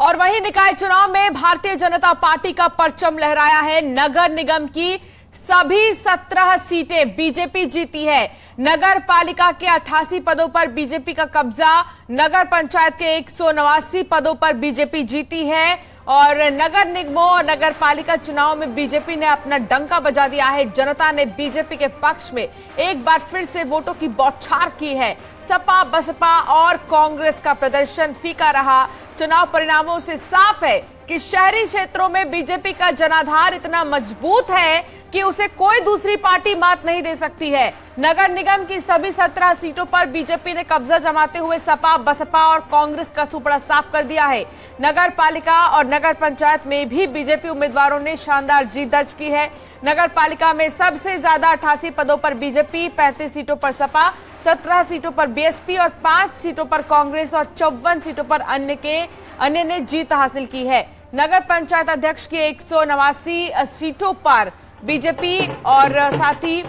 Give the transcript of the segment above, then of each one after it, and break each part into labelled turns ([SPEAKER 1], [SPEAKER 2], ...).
[SPEAKER 1] और वहीं निकाय चुनाव में भारतीय जनता पार्टी का परचम लहराया है। नगर निगम की सभी 17 सीटें बीजेपी जीती है। नगर पालिका के 88 पदों पर बीजेपी का कब्जा, नगर पंचायत के 189 पदों पर बीजेपी जीती है और नगर निगमों और नगर पालिका चुनाव में बीजेपी ने अपना डंका बजा दिया है। जनता ने बीजेपी के पक्ष में एक बार फिर से वोटों की बौछार की है। सपा, बसपा और कांग्रेस का प्रदर्शन फीका रहा। चुनाव परिणामों से साफ है कि शहरी क्षेत्रों में बीजेपी का जनाधार इतना मजबूत है कि उसे कोई दूसरी पार्टी मात नहीं दे सकती है। नगर निगम की सभी 17 सीटों पर बीजेपी ने कब्जा जमाते हुए सपा, बसपा और कांग्रेस का सुपड़ा साफ कर दिया है। नगर पालिका और नगर पंचायत में भी बीजेपी उम्मीदवारों ने शानदार जीत दर्ज की है। नगर पालिका में सबसे ज्यादा 88 पदों पर बीजेपी, 35 सीटों पर सपा, 17 सीटों पर बीएसपी और 5 सीटों पर कांग्रेस और 54 सीटों पर अन्य ने जीत हासिल की है। नगर पंचायत अध्यक्ष की 189 सीटों पर बीजेपी और साथ ही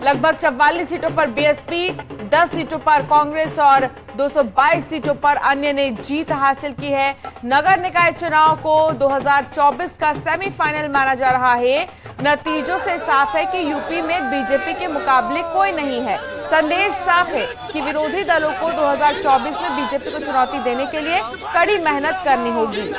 [SPEAKER 1] लगभग 44 सीटों पर बीएसपी, 10 सीटों पर कांग्रेस और 222 सीटों पर अन्य ने जीत हासिल की है। नगर निकाय चुनाव को 2024 का सेमीफाइनल माना जा रहा है। नतीजों से साफ है कि यूपी में बीजेपी के मुकाबले कोई नहीं है। संदेश साफ है कि विरोधी दलों को 2024 में बीजेपी को चुनौती देने के लिए कड़ी मेहनत करनी होगी।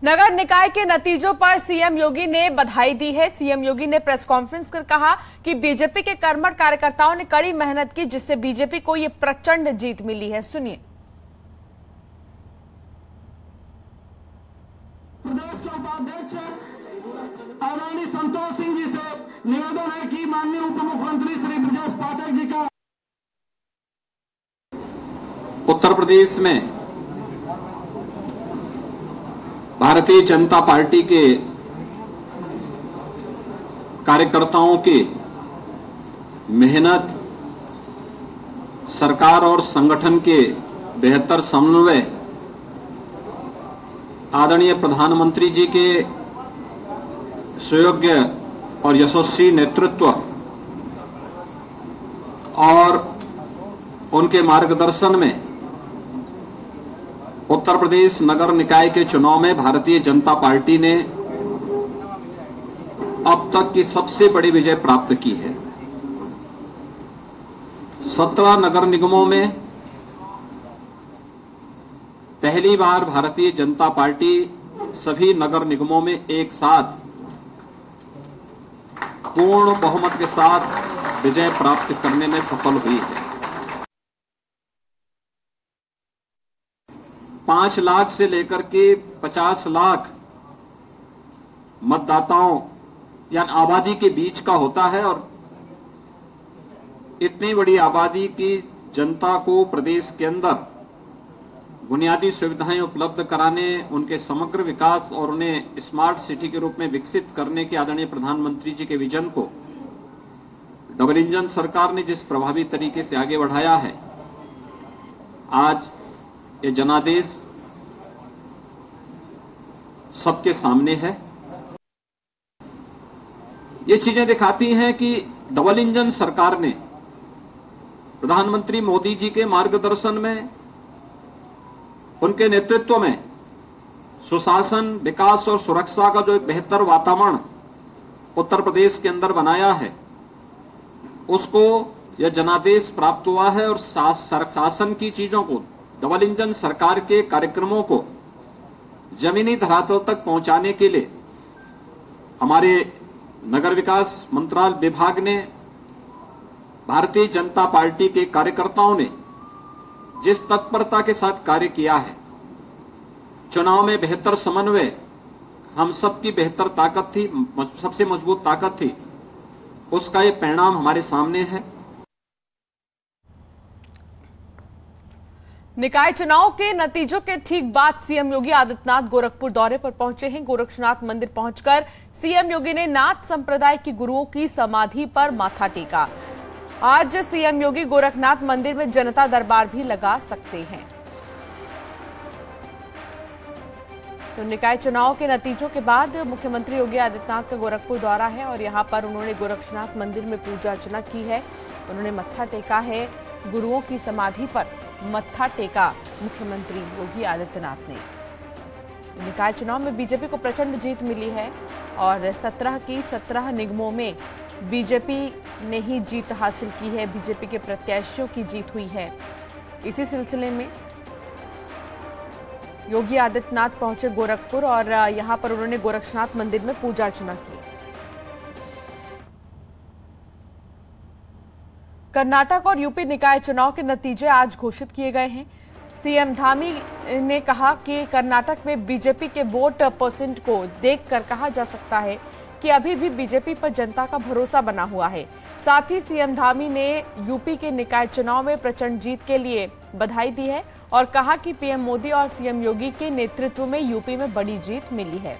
[SPEAKER 1] नगर निकाय के नतीजों पर सीएम योगी ने बधाई दी है। सीएम योगी ने प्रेस कॉन्फ्रेंस कर कहा कि बीजेपी के कर्मठ कार्यकर्ताओं ने कड़ी मेहनत की, जिससे बीजेपी को ये प्रचंड जीत मिली है। सुनिए।
[SPEAKER 2] प्रदेश के उपाध्यक्ष आदरणीय संतोष सिंह जी से निवेदन है कि माननीय उप मुख्यमंत्री श्री ब्रजेश पाठक जी का
[SPEAKER 3] उत्तर प्रदेश में भारतीय जनता पार्टी के कार्यकर्ताओं की मेहनत, सरकार और संगठन के बेहतर समन्वय, आदरणीय प्रधानमंत्री जी के सुयोग्य और यशस्वी नेतृत्व और उनके मार्गदर्शन में उत्तर प्रदेश नगर निकाय के चुनाव में भारतीय जनता पार्टी ने अब तक की सबसे बड़ी विजय प्राप्त की है। 17 नगर निगमों में पहली बार भारतीय जनता पार्टी सभी नगर निगमों में एक साथ पूर्ण बहुमत के साथ विजय प्राप्त करने में सफल हुई है। 5 लाख से लेकर के 50 लाख मतदाताओं यानी आबादी के बीच का होता है और इतनी बड़ी आबादी की जनता को प्रदेश के अंदर बुनियादी सुविधाएं उपलब्ध कराने, उनके समग्र विकास और उन्हें स्मार्ट सिटी के रूप में विकसित करने के आदरणीय प्रधानमंत्री जी के विजन को डबल इंजन सरकार ने जिस प्रभावी तरीके से आगे बढ़ाया है, आज ये जनादेश सबके सामने है। ये चीजें दिखाती हैं कि डबल इंजन सरकार ने प्रधानमंत्री मोदी जी के मार्गदर्शन में, उनके नेतृत्व में सुशासन, विकास और सुरक्षा का जो एक बेहतर वातावरण उत्तर प्रदेश के अंदर बनाया है, उसको यह जनादेश प्राप्त हुआ है। और शासन की चीजों को, डबल इंजन सरकार के कार्यक्रमों को जमीनी धरातल तक पहुंचाने के लिए हमारे नगर विकास मंत्रालय विभाग ने, भारतीय जनता पार्टी के कार्यकर्ताओं ने जिस तत्परता के साथ कार्य किया है, चुनाव में बेहतर समन्वय हम सबकी बेहतर ताकत थी, सबसे मजबूत ताकत थी, उसका ये परिणाम हमारे सामने है।
[SPEAKER 1] निकाय चुनाव के नतीजों के ठीक बाद सीएम योगी आदित्यनाथ गोरखपुर दौरे पर पहुंचे हैं। गोरक्षनाथ मंदिर पहुंचकर सीएम योगी ने नाथ संप्रदाय के गुरुओं की समाधि पर माथा टेका। आज सीएम योगी गोरखनाथ मंदिर में जनता दरबार भी लगा सकते हैं। तो निकाय चुनाव के नतीजों के बाद मुख्यमंत्री योगी आदित्यनाथ का गोरखपुर दौरा है और यहां पर उन्होंने गोरक्षनाथ मंदिर में पूजा अर्चना की है। उन्होंने मत्था टेका है। गुरुओं की समाधि पर मत्था टेका मुख्यमंत्री योगी आदित्यनाथ ने। निकाय चुनाव में बीजेपी को प्रचंड जीत मिली है और 17 की 17 निगमों में बीजेपी ने ही जीत हासिल की है। बीजेपी के प्रत्याशियों की जीत हुई है। इसी सिलसिले में योगी आदित्यनाथ पहुंचे गोरखपुर और यहां पर उन्होंने गोरक्षनाथ मंदिर में पूजा अर्चना की। कर्नाटक और यूपी निकाय चुनाव के नतीजे आज घोषित किए गए हैं। सीएम धामी ने कहा कि कर्नाटक में बीजेपी के वोट परसेंट को देखकर कहा जा सकता है कि अभी भी बीजेपी पर जनता का भरोसा बना हुआ है। साथ ही सीएम धामी ने यूपी के निकाय चुनाव में प्रचंड जीत के लिए बधाई दी है और कहा कि पीएम मोदी और सीएम योगी के नेतृत्व में यूपी में बड़ी जीत मिली है।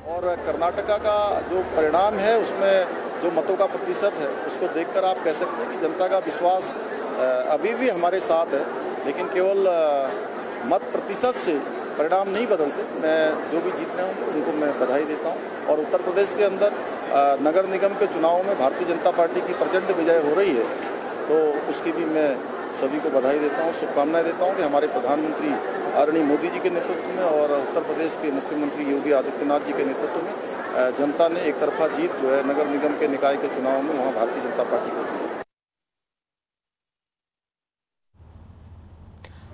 [SPEAKER 4] और कर्नाटका का जो परिणाम है उसमें जो मतों का प्रतिशत है उसको देखकर आप कह सकते हैं कि जनता का विश्वास अभी भी हमारे साथ है, लेकिन केवल मत प्रतिशत से परिणाम नहीं बदलते। मैं जो भी जीत रहे होंगे उनको मैं बधाई देता हूं। और उत्तर प्रदेश के अंदर नगर निगम के चुनाव में भारतीय जनता पार्टी की प्रचंड विजय हो रही है, तो उसकी भी मैं सभी को बधाई देता हूं, शुभकामनाएं देता हूं कि हमारे प्रधानमंत्री आदरणीय मोदी जी के नेतृत्व में और उत्तर प्रदेश के मुख्यमंत्री योगी आदित्यनाथ जी के नेतृत्व में जनता ने एक तरफा जीत जो है नगर निगम के निकाय के चुनाव में वहां भारतीय जनता पार्टी को दी।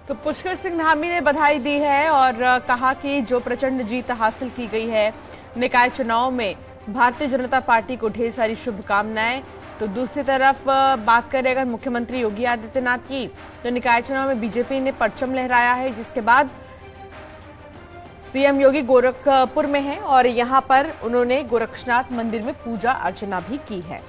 [SPEAKER 1] तो पुष्कर सिंह धामी ने बधाई दी है और कहा कि जो प्रचंड जीत हासिल की गई है निकाय चुनाव में, भारतीय जनता पार्टी को ढेर सारी शुभकामनाएं। तो दूसरी तरफ बात करें अगर मुख्यमंत्री योगी आदित्यनाथ की, तो निकाय चुनाव में बीजेपी ने परचम लहराया है, जिसके बाद सीएम योगी गोरखपुर में हैं और यहां पर उन्होंने गोरक्षनाथ मंदिर में पूजा अर्चना भी की है।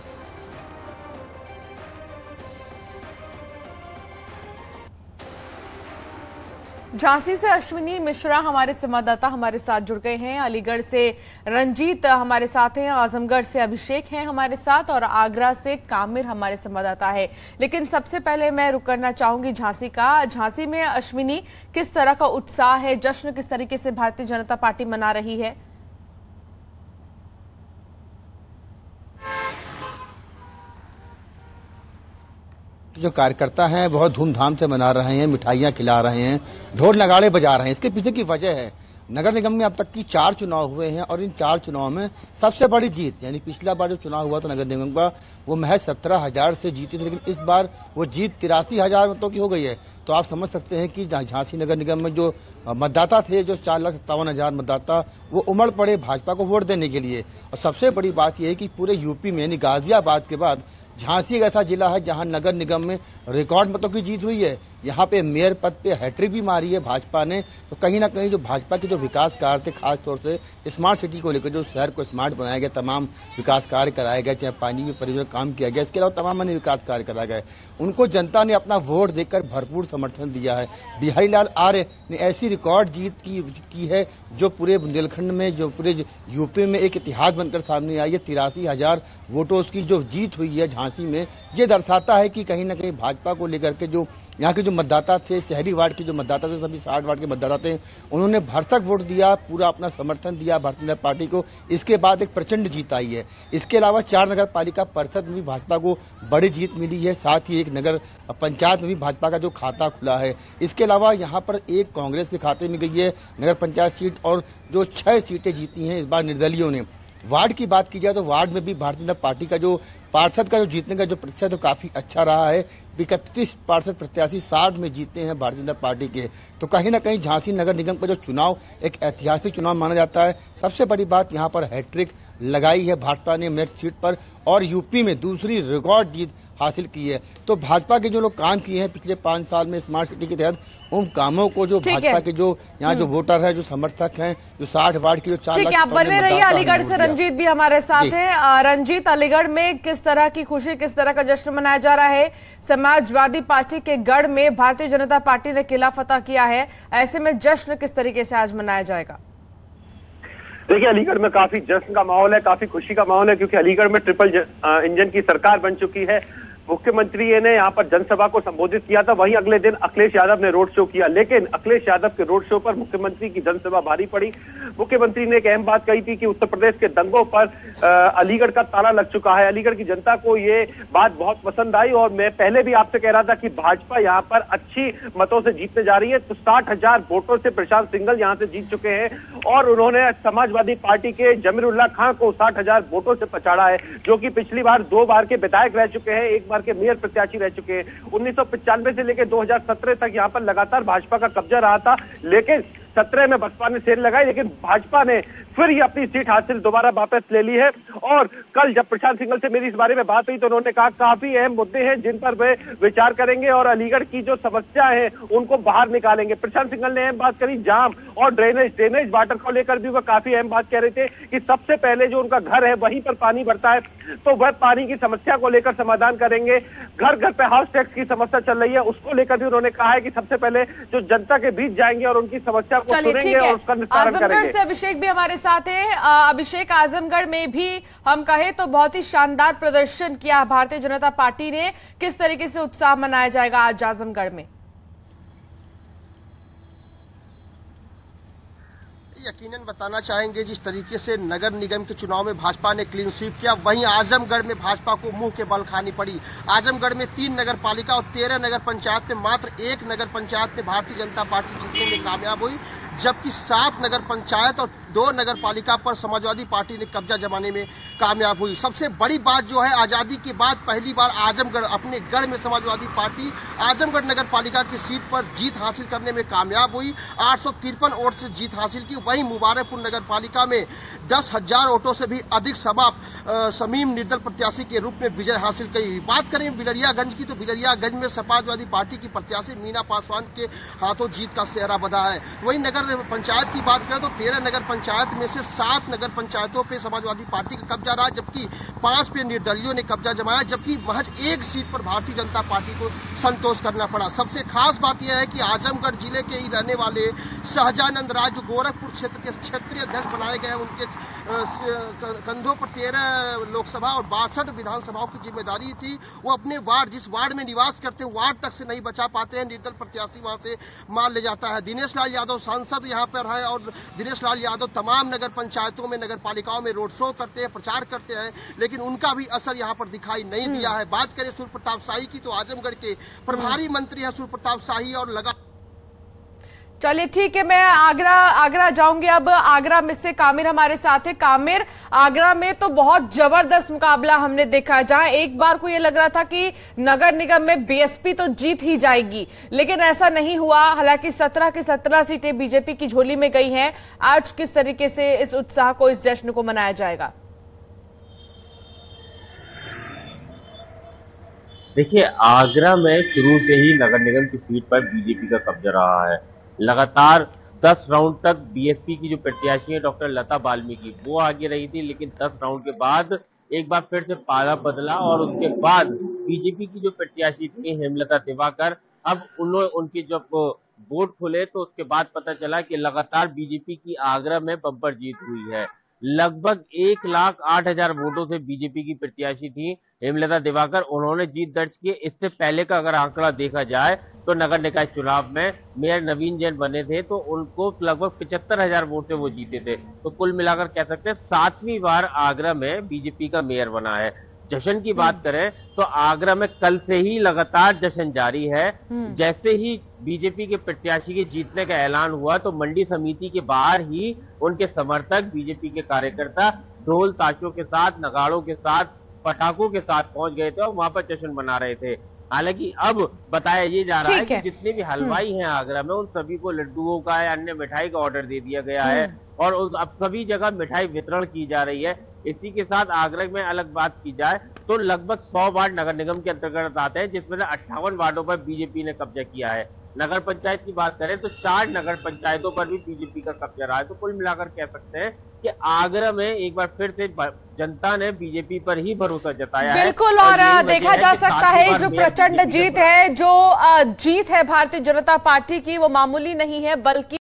[SPEAKER 1] झांसी से अश्विनी मिश्रा हमारे संवाददाता हमारे साथ जुड़ गए हैं। अलीगढ़ से रंजीत हमारे साथ हैं, आजमगढ़ से अभिषेक हैं हमारे साथ और आगरा से कामिर हमारे संवाददाता है। लेकिन सबसे पहले मैं रुक करना चाहूंगी झांसी का। झांसी में अश्विनी, किस तरह का उत्साह है, जश्न किस तरीके से भारतीय जनता पार्टी मना रही है?
[SPEAKER 5] जो कार्यकर्ता हैं बहुत धूमधाम से मना रहे हैं, मिठाइयां खिला रहे हैं, ढोल नगाड़े बजा रहे हैं। इसके पीछे की वजह है, नगर निगम में अब तक की 4 चुनाव हुए हैं और इन 4 चुनाव में सबसे बड़ी जीत, यानी पिछला बार जो चुनाव हुआ था नगर निगम का, वो महज 17,000 से जीती थी, लेकिन इस बार वो जीत 83,000 मतों की हो गई है। तो आप समझ सकते हैं कि झांसी नगर निगम में जो मतदाता थे, जो 4,57,000 मतदाता, वो उमड़ पड़े भाजपा को वोट देने के लिए। और सबसे बड़ी बात यह है कि पूरे यूपी में यानी गाजियाबाद के बाद झांसी एक ऐसा जिला है जहां नगर निगम में रिकॉर्ड मतों की जीत हुई है। यहां पे मेयर पद पे हैट्रिक भी मारी है भाजपा ने। तो कहीं ना कहीं जो भाजपा के जो विकास कार्य थे, खासतौर से स्मार्ट सिटी को लेकर, जो शहर को स्मार्ट बनाया गया, तमाम विकास कार्य कराए गए, चाहे पानी में परियोजना काम किया गया, इसके अलावा तमाम अन्य विकास कार्य कराए गए, उनको जनता ने अपना वोट देकर भरपूर समर्थन दिया है। बिहारी लाल आर्य ने ऐसी रिकॉर्ड जीत की है जो पूरे बुंदेलखंड में, जो पूरे यूपी में एक इतिहास बनकर सामने आई है। 83,000 वोटों की जो जीत हुई है झांसी में, ये दर्शाता है कि कहीं ना कहीं भाजपा को लेकर के जो यहाँ के जो मतदाता थे, शहरी वार्ड के जो मतदाता थे, सभी 60 वार्ड के मतदाता थे, उन्होंने भरसक वोट दिया, पूरा अपना समर्थन दिया भारतीय जनता पार्टी को। इसके बाद एक प्रचंड जीत आई है। इसके अलावा 4 नगर पालिका परिषद में भी भाजपा को बड़ी जीत मिली है। साथ ही एक नगर पंचायत में भी भाजपा का जो खाता खुला है। इसके अलावा यहाँ पर एक कांग्रेस के खाते में गई है नगर पंचायत सीट और जो 6 सीटें जीती हैं इस बार निर्दलीयों ने। वार्ड की बात की जाए तो वार्ड में भी भारतीय जनता पार्टी का जो पार्षद का जो जीतने का जो प्रतिशत है काफी अच्छा रहा है। 31 पार्षद प्रत्याशी 60 में जीते हैं भारतीय जनता पार्टी के। तो कहीं ना कहीं झांसी नगर निगम का जो चुनाव एक ऐतिहासिक चुनाव माना जाता है। सबसे बड़ी बात यहाँ पर हैट्रिक लगाई है भाजपा ने मेरठ सीट पर और यूपी में दूसरी रिकॉर्ड जीत हासिल की है। तो भाजपा के जो लोग काम किए हैं पिछले 5 साल में स्मार्ट सिटी के तहत, उन कामों को जो भाजपा के जो यहाँ जो वोटर है, जो समर्थक हैं, जो 60 वार्ड की जो 4
[SPEAKER 1] ठीक है, आप बने रहिए। अलीगढ़ से रंजीत भी हमारे साथ हैं। रंजीत, अलीगढ़ में किस तरह की खुशी, किस तरह का जश्न मनाया जा रहा है? समाजवादी पार्टी के गढ़ में भारतीय जनता पार्टी ने किला फतह किया है, ऐसे में जश्न किस तरीके से आज मनाया जाएगा?
[SPEAKER 6] देखिए, अलीगढ़ में काफी जश्न का माहौल है, काफी खुशी का माहौल है, क्योंकि अलीगढ़ में ट्रिपल इंजन की सरकार बन चुकी है। मुख्यमंत्री ने यहाँ पर जनसभा को संबोधित किया था, वहीं अगले दिन अखिलेश यादव ने रोड शो किया, लेकिन अखिलेश यादव के रोड शो पर मुख्यमंत्री की जनसभा भारी पड़ी। मुख्यमंत्री ने एक अहम बात कही थी कि उत्तर प्रदेश के दंगों पर अलीगढ़ का ताला लग चुका है। अलीगढ़ की जनता को ये बात बहुत पसंद आई, और मैं पहले भी आपसे कह रहा था कि भाजपा यहाँ पर अच्छी मतों से जीतने जा रही है। तो 60,000 वोटों से प्रशांत सिंघल यहाँ से जीत चुके हैं, और उन्होंने समाजवादी पार्टी के जमीरुल्लाह खां को 60,000 वोटों से पछाड़ा है, जो कि पिछली बार 2 बार के विधायक रह चुके हैं, 1 बार के मेयर प्रत्याशी रह चुके हैं। 1995 से लेकर 2017 तक यहाँ पर लगातार भाजपा का कब्जा रहा था, लेकिन 17 में बसपा ने सेल लगाई, लेकिन भाजपा ने फिर ही अपनी सीट हासिल दोबारा वापस ले ली है। और कल जब प्रशांत सिंघल से मेरी इस बारे में बात हुई तो उन्होंने कहा काफी अहम मुद्दे हैं जिन पर वे विचार करेंगे और अलीगढ़ की जो समस्या है उनको बाहर निकालेंगे। प्रशांत सिंघल ने अहम बात करी जाम और ड्रेनेज वाटर को लेकर भी वह काफी अहम बात कह रहे थे कि सबसे पहले जो उनका घर है वहीं पर पानी भरता है, तो वह पानी की समस्या को लेकर समाधान करेंगे। घर घर पे हाउस टैक्स की समस्या चल रही है, उसको लेकर भी उन्होंने कहा है कि सबसे पहले जो जनता के बीच जाएंगे और उनकी समस्या को सुनेंगे और उसका निस्तारण करेंगे।
[SPEAKER 1] आजमगढ़ से अभिषेक भी हमारे साथ है। अभिषेक, आजमगढ़ में भी हम कहें तो बहुत ही शानदार प्रदर्शन किया भारतीय जनता पार्टी ने, किस तरीके से उत्साह मनाया जाएगा आज आजमगढ़ में?
[SPEAKER 7] यकीनन बताना चाहेंगे जिस तरीके से नगर निगम के चुनाव में भाजपा ने क्लीन स्वीप किया, वहीं आजमगढ़ में भाजपा को मुंह के बल खानी पड़ी। आजमगढ़ में 3 नगर पालिका और 13 नगर पंचायत में मात्र 1 नगर पंचायत में भारतीय जनता पार्टी जीतने में कामयाब हुई, जबकि 7 नगर पंचायत और 2 नगर पालिका पर समाजवादी पार्टी ने कब्जा जमाने में कामयाब हुई। सबसे बड़ी बात जो है, आजादी के बाद पहली बार आजमगढ़ अपने गढ़ में समाजवादी पार्टी आजमगढ़ नगर पालिका की सीट पर जीत हासिल करने में कामयाब हुई। 853 वोट से जीत हासिल की। वहीं मुबारकपुर नगर पालिका में 10,000 वोटों से भी अधिक समीम निर्दल प्रत्याशी के रूप में विजय हासिल की। बात करें बिलरियागंज की, तो बिलरियागंज में समाजवादी पार्टी की प्रत्याशी मीना पासवान के हाथों जीत का सेहरा बंधा है। वहीं नगर पंचायत की बात करें तो 13 नगर पंचायत में से 7 नगर पंचायतों पे समाजवादी पार्टी का कब्जा रहा, जबकि 5 पे निर्दलियों ने कब्जा जमाया, जबकि महज 1 सीट पर भारतीय जनता पार्टी को संतोष करना पड़ा। सबसे खास बात यह है कि आजमगढ़ जिले के ही रहने वाले शहजानंद राय जो गोरखपुर क्षेत्र के क्षेत्रीय अध्यक्ष बनाए गए हैं, उनके कंधों पर 13 लोकसभा और 62 विधानसभाओं की जिम्मेदारी थी। वो अपने वार्ड, जिस वार्ड में निवास करते हैं, वार्ड तक से नहीं बचा पाते हैं, निर्दल प्रत्याशी वहां से मार ले जाता है। दिनेश लाल यादव सांसद यहाँ पर है और दिनेश लाल यादव तमाम नगर पंचायतों में, नगर पालिकाओं में रोड शो करते हैं, प्रचार करते हैं, लेकिन उनका भी असर यहाँ पर दिखाई नहीं दिया है। बात करें सूर्य प्रताप शाही की, तो आजमगढ़ के प्रभारी मंत्री है सूर्य प्रताप शाही, और लगा
[SPEAKER 1] चलिए ठीक है, मैं आगरा जाऊंगी। अब आगरा में से कामिर हमारे साथ है। कामिर, आगरा में तो बहुत जबरदस्त मुकाबला हमने देखा, जहां एक बार को ये लग रहा था कि नगर निगम में बीएसपी तो जीत ही जाएगी, लेकिन ऐसा नहीं हुआ। हालांकि 17 की 17 सीटें बीजेपी की झोली में गई हैं। आज किस तरीके से इस उत्साह को, इस जश्न को मनाया जाएगा?
[SPEAKER 8] देखिए, आगरा में शुरू से ही नगर निगम की सीट पर बीजेपी का कब्जा रहा है। लगातार 10 राउंड तक बीएसपी की जो प्रत्याशी है डॉक्टर लता वाल्मीकि, वो आगे रही थी, लेकिन 10 राउंड के बाद एक बार फिर से पाला बदला और उसके बाद बीजेपी की जो प्रत्याशी थी हेमलता दिवाकर, अब उनके जब वोट खुले तो उसके बाद पता चला कि लगातार बीजेपी की आगरा में बम्पर जीत हुई है। लगभग 1,08,000 वोटों से बीजेपी की प्रत्याशी थी हेमलता दिवाकर, उन्होंने जीत दर्ज की। इससे पहले का अगर आंकड़ा देखा जाए तो नगर निकाय चुनाव में मेयर नवीन जैन बने थे, तो उनको लगभग 75,000 वोट से वो जीते थे। तो कुल मिलाकर कह सकते हैं 7वीं बार आगरा में बीजेपी का मेयर बना है। जश्न की बात करें तो आगरा में कल से ही लगातार जश्न जारी है। जैसे ही बीजेपी के प्रत्याशी के जीतने का ऐलान हुआ तो मंडी समिति के बाहर ही उनके समर्थक, बीजेपी के कार्यकर्ता ढोल ताशों के साथ, नगाड़ों के साथ, पटाखों के साथ पहुंच गए थे और वहां पर जश्न मना रहे थे। हालांकि अब बताया ये जा रहा है कि जितने भी हलवाई हैं आगरा में, उन सभी को लड्डुओं का या अन्य मिठाई का ऑर्डर दे दिया गया है और अब सभी जगह मिठाई वितरण की जा रही है, इसी के साथ आगरा में अलग बात की जाए तो लगभग 100 वार्ड नगर निगम के अंतर्गत आते हैं, जिसमें से 58 वार्डों पर बीजेपी ने कब्जा किया है। नगर पंचायत की बात करें तो 4 नगर पंचायतों पर भी बीजेपी का कब्जा रहा है। तो कुल मिलाकर कह सकते हैं कि आगरा में एक बार फिर से जनता ने बीजेपी पर ही भरोसा जताया है।
[SPEAKER 1] बिल्कुल, और देखा जा सकता है जो प्रचंड जीत है, जो जीत है भारतीय जनता पार्टी की, वो मामूली नहीं है, बल्कि